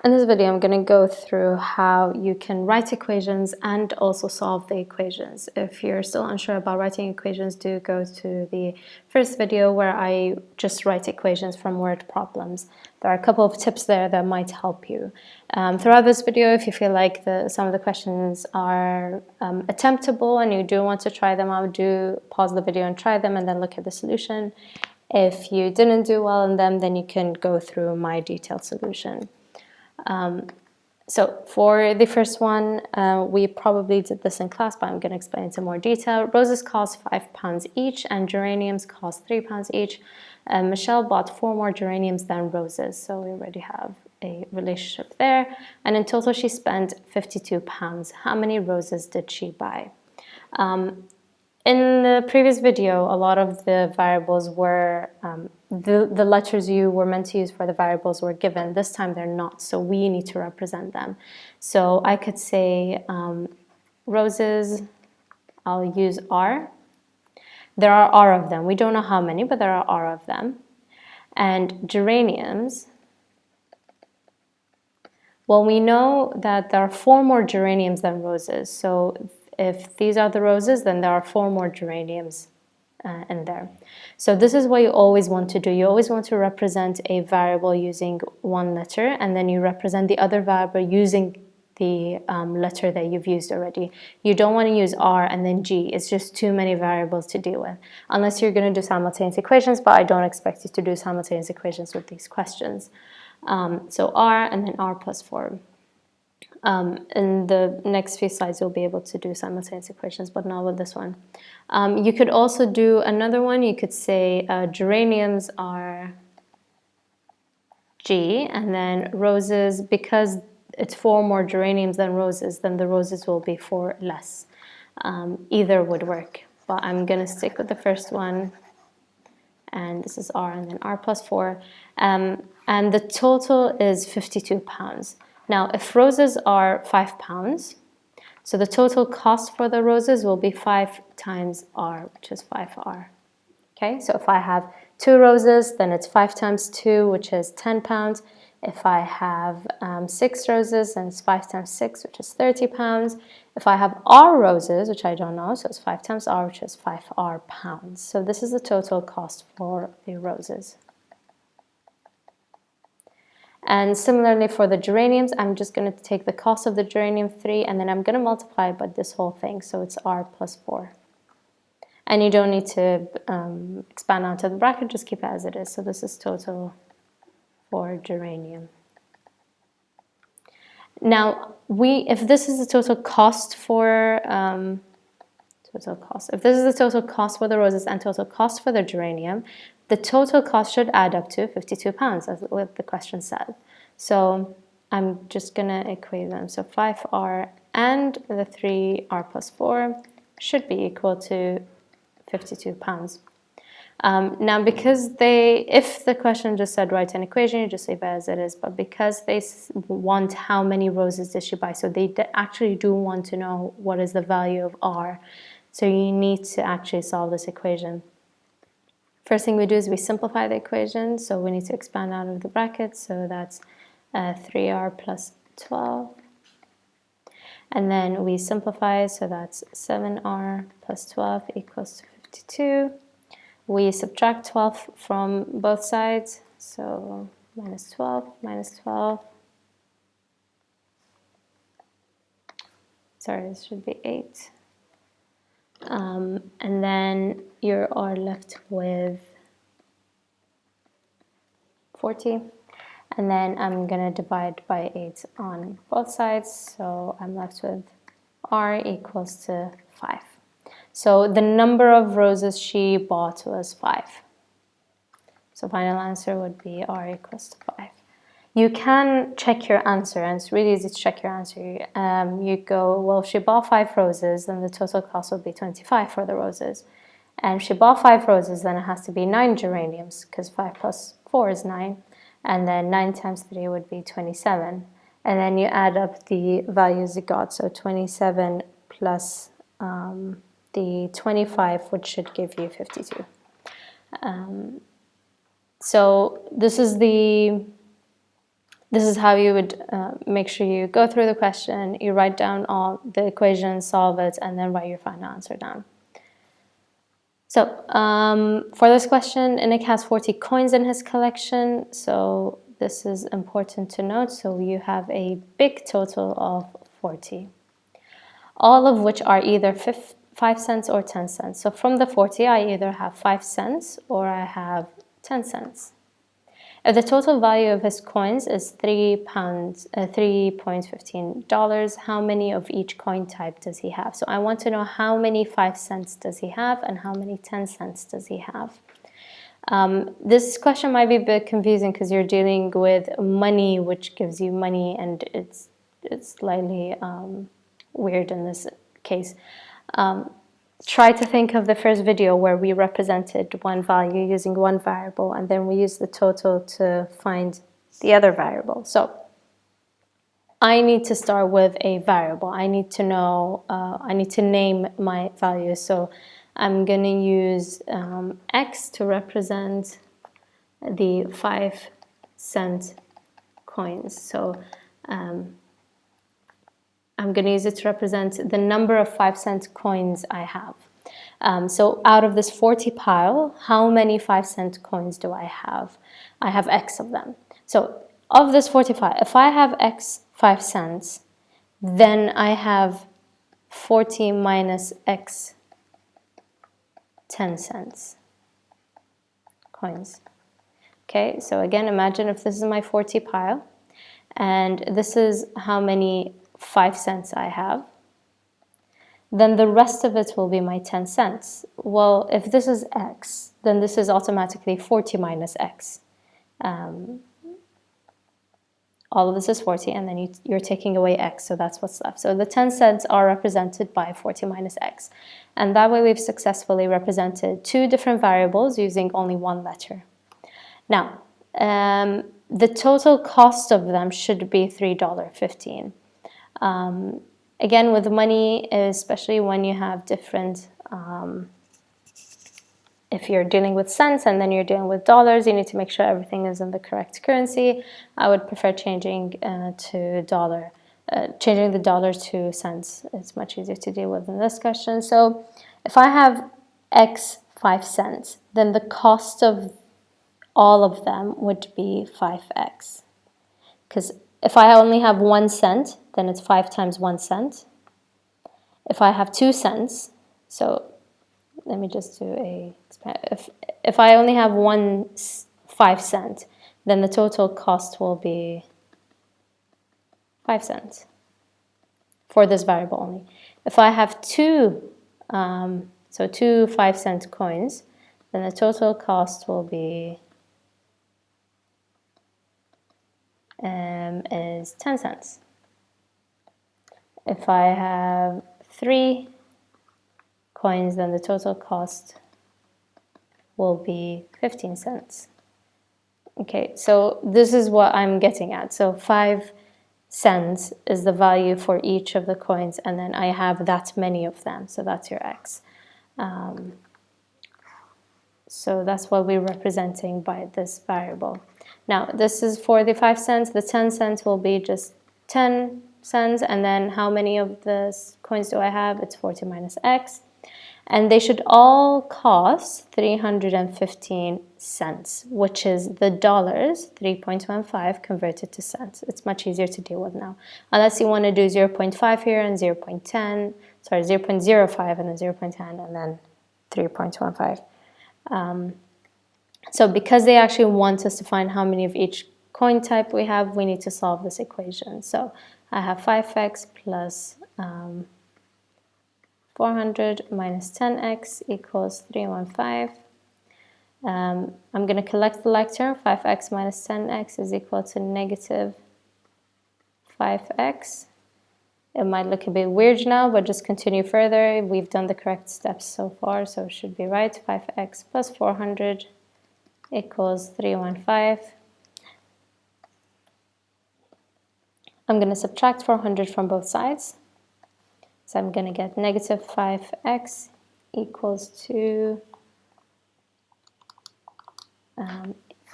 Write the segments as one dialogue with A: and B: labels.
A: In this video, I'm going to go through how you can write equations and also solve the equations. If you're still unsure about writing equations, do go to the first video where I just write equations from word problems. There are a couple of tips there that might help you. Throughout this video, if you feel like some of the questions are attemptable and you do want to try them out, do pause the video and try them and then look at the solution. If you didn't do well in them, then you can go through my detailed solution. So for the first one, we probably did this in class, but I'm going to explain it in more detail. Roses cost £5 each and geraniums cost £3 each. Michelle bought 4 more geraniums than roses, so we already have a relationship there. And in total, she spent £52. How many roses did she buy? In the previous video, a lot of the variables were, the letters you were meant to use for the variables were given. This time they're not, so we need to represent them. So I could say roses, I'll use R. There are R of them. We don't know how many, but there are R of them. And geraniums, well, we know that there are 4 more geraniums than roses, so if these are the roses, then there are 4 more geraniums in there. So this is what you always want to do. You always want to represent a variable using one letter, and then you represent the other variable using the letter that you've used already. You don't want to use R and then G. It's just too many variables to deal with, unless you're going to do simultaneous equations, but I don't expect you to do simultaneous equations with these questions. So R and then R plus 4. In the next few slides, you'll be able to do simultaneous equations, but not with this one. You could also do another one. You could say geraniums are G, and then roses, because it's 4 more geraniums than roses, then the roses will be 4 less. Either would work, but I'm going to stick with the first one. And this is R and then R plus 4. And the total is £52. Now, if roses are £5, so the total cost for the roses will be 5 times R, which is 5R. Okay, so if I have 2 roses, then it's 5 times 2, which is £10. If I have 6 roses, then it's 5 times 6, which is £30. If I have R roses, which I don't know, so it's 5 times R, which is 5R pounds. So this is the total cost for the roses. And similarly for the geraniums, I'm just going to take the cost of the geranium 3, and then I'm going to multiply by this whole thing, so it's R plus 4. And you don't need to expand out to the bracket, just keep it as it is. So this is total for geranium. Now, if this is the total cost for if this is the total cost for the roses and total cost for the geranium, the total cost should add up to £52, as what the question said. So I'm just going to equate them. So 5R and the 3R plus 4 should be equal to £52. Now, because if the question just said write an equation, you just leave it as it is. But because they want how many roses did she buy, so they actually do want to know what is the value of R. So you need to actually solve this equation. First thing we do is we simplify the equation. So we need to expand out of the bracket. So that's 3R plus 12. And then we simplify. So that's 7R plus 12 equals to 52. We subtract 12 from both sides. So minus 12, minus 12. Sorry, this should be 8. And then you are left with 40. And then I'm going to divide by 8 on both sides. So I'm left with R equals to 5. So the number of roses she bought was 5. So final answer would be R equals to 5. You can check your answer, and it's really easy to check your answer. You go, well, if she bought 5 roses, then the total cost would be 25 for the roses. And if she bought 5 roses, then it has to be 9 geraniums, because 5 plus 4 is 9. And then 9 times 3 would be 27. And then you add up the values you got. So 27 plus the 25, which should give you 52. So this is the this is how you would make sure you go through the question, you write down all the equations, solve it, and then write your final answer down. So for this question, Nick has 40 coins in his collection, so this is important to note. So you have a big total of 40, all of which are either 5 cents or 10 cents. So from the 40, I either have 5 cents or I have 10 cents. If the total value of his coins is $3.15, how many of each coin type does he have? So I want to know how many 5 cents does he have and how many 10 cents does he have. This question might be a bit confusing because you're dealing with money, which gives you money, and it's slightly weird in this case. Try to think of the first video where we represented one value using one variable, and then we used the total to find the other variable. So I need to start with a variable. I need to know, I need to name my value. So I'm going to use X to represent the 5 cent coins. So I'm going to use it to represent the number of 5 cent coins I have. So out of this 40 pile, how many 5 cent coins do I have? I have X of them. So of this 45, if I have X 5 cents, then I have 40 minus X 10 cents coins. Okay, so again, imagine if this is my 40 pile, and this is how many 5 cents I have, then the rest of it will be my 10 cents. Well, if this is X, then this is automatically 40 minus X. All of this is 40, and then you're taking away X, so that's what's left. So the 10 cents are represented by 40 minus X. And that way we've successfully represented 2 different variables using only one letter. Now, the total cost of them should be $3.15. Again, with money, especially when you have different, if you're dealing with cents and then you're dealing with dollars, you need to make sure everything is in the correct currency. I would prefer changing to dollar, changing the dollar to cents. It's much easier to deal with in this question. So if I have X 5 cents, then the cost of all of them would be 5X. Because if I only have 1 cent, then it's 5 times 1 cent. If I have 2 cents, so let me just do a, if I only have 5 cent, then the total cost will be 5 cents for this variable only. If I have 2 5 cent coins, then the total cost will be is 10 cents. If I have 3 coins, then the total cost will be 15 cents. Okay, so this is what I'm getting at. So 5 cents is the value for each of the coins, and then I have that many of them, so that's your X. So that's what we're representing by this variable. Now, this is for the 5 cents. The 10 cents will be just 10 cents, and then how many of the coins do I have? It's 40 minus X. And they should all cost 315 cents, which is the dollars, 3.15 converted to cents. It's much easier to deal with now. Unless you want to do 0.5 here and 0.10, sorry, 0.05 and then 0.10 and then 3.15. So because they actually want us to find how many of each coin type we have, we need to solve this equation. So I have 5x plus 400 minus 10x equals 315. I'm going to collect the like term. 5x minus 10x is equal to negative 5x. It might look a bit weird now, but just continue further. We've done the correct steps so far, so it should be right. 5x plus 400 equals 315. I'm going to subtract 400 from both sides. So I'm going to get negative 5x equals to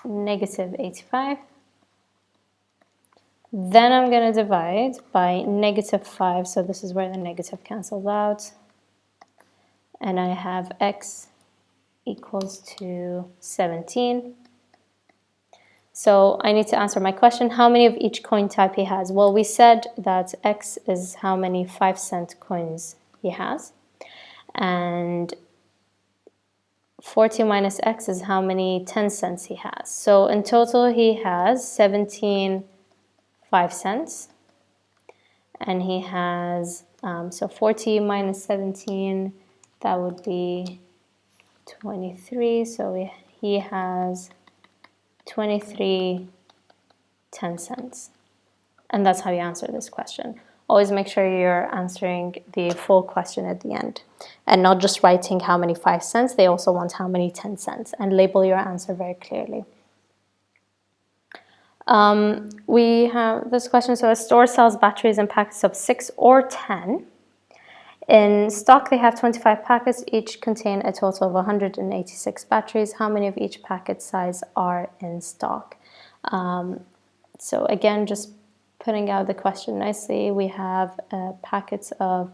A: negative 85. Then I'm going to divide by -5, so this is where the negative cancels out. And I have x equals to 17. So I need to answer my question, how many of each coin type he has? Well, we said that x is how many 5-cent coins he has. And 40 minus x is how many 10 cents he has. So in total, he has 17 5-cents. And he has, so 40 minus 17, that would be 23. So he has 23 10 cents. And that's how you answer this question. Always make sure you're answering the full question at the end and not just writing how many 5 cents. They also want how many 10 cents, and label your answer very clearly. We have this question. So a store sells batteries in packets of 6 or 10. In stock, they have 25 packets. Each contain a total of 186 batteries. How many of each packet size are in stock? So again, just putting out the question nicely, we have packets of,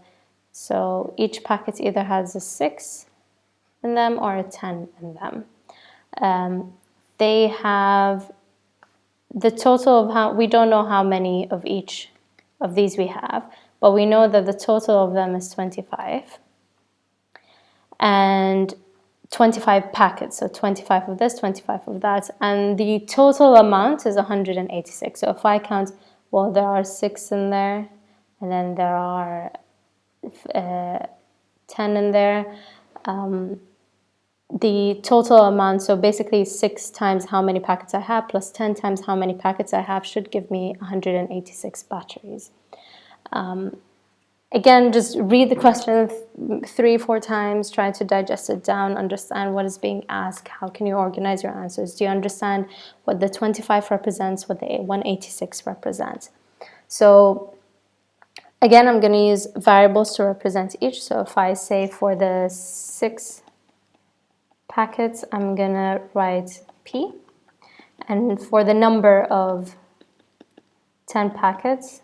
A: so each packet either has a 6 in them or a 10 in them. They have the total of how, we don't know how many of each of these we have, but we know that the total of them is 25. And 25 packets, so 25 of this, 25 of that, and the total amount is 186. So if I count, well, there are 6 in there, and then there are 10 in there. The total amount, so basically 6 times how many packets I have plus 10 times how many packets I have should give me 186 batteries. Again, just read the question 3-4 times, try to digest it down, understand what is being asked, how can you organize your answers. Do you understand what the 25 represents, what the 186 represents? So again, I'm going to use variables to represent each. So if I say for the 6 packets, I'm going to write P. And for the number of 10 packets,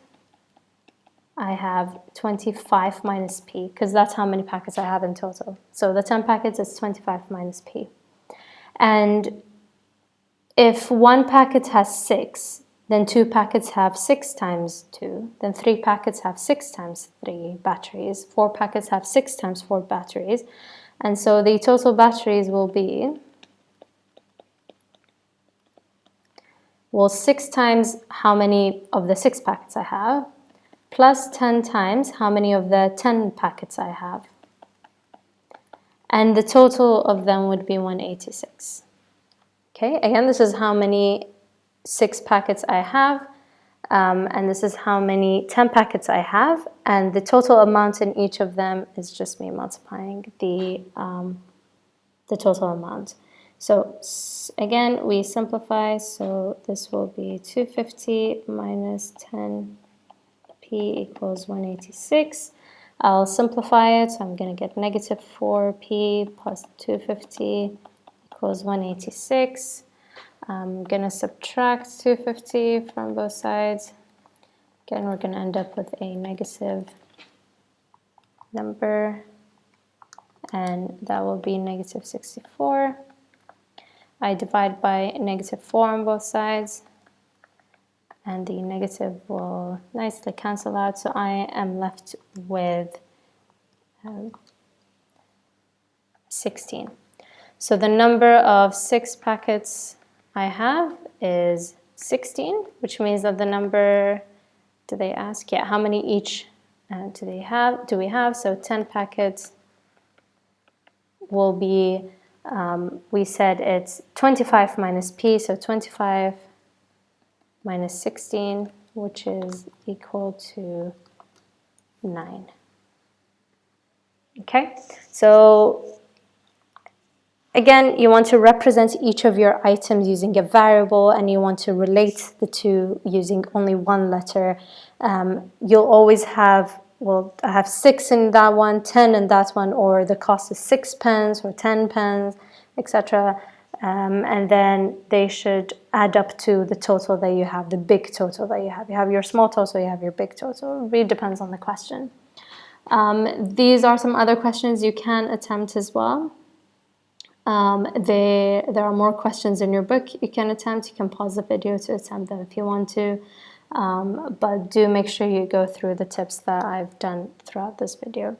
A: I have 25 minus P, because that's how many packets I have in total. So the 10 packets is 25 minus P. And if one packet has 6, then 2 packets have 6 times 2. Then 3 packets have 6 times 3 batteries. 4 packets have 6 times 4 batteries. And so the total batteries will be, well, 6 times how many of the 6 packets I have, plus 10 times how many of the 10 packets I have. And the total of them would be 186. Okay, again, this is how many 6 packets I have, and this is how many 10 packets I have, and the total amount in each of them is just me multiplying the total amount. So again, we simplify, so this will be 250 minus 10 P equals 186. I'll simplify it, so I'm going to get negative 4P plus 250 equals 186. I'm going to subtract 250 from both sides. Again, we're going to end up with a negative number, and that will be negative 64. I divide by negative 4 on both sides, and the negative will nicely cancel out, so I am left with 16. So the number of 6 packets I have is 16, which means that the number, do they ask? Yeah, how many each do we have? So 10 packets will be, we said it's 25 minus P, so 25 minus 16, which is equal to 9. Okay, so again, you want to represent each of your items using a variable, and you want to relate the two using only one letter. You'll always have, well, I have 6 in that one, 10 in that one, or the cost is 6 pence or 10 pence, etc. and then they should add up to the total that you have, the big total that you have. You have your small total, you have your big total. It really depends on the question. These are some other questions you can attempt as well. There are more questions in your book you can attempt. You can pause the video to attempt them if you want to, but do make sure you go through the tips that I've done throughout this video.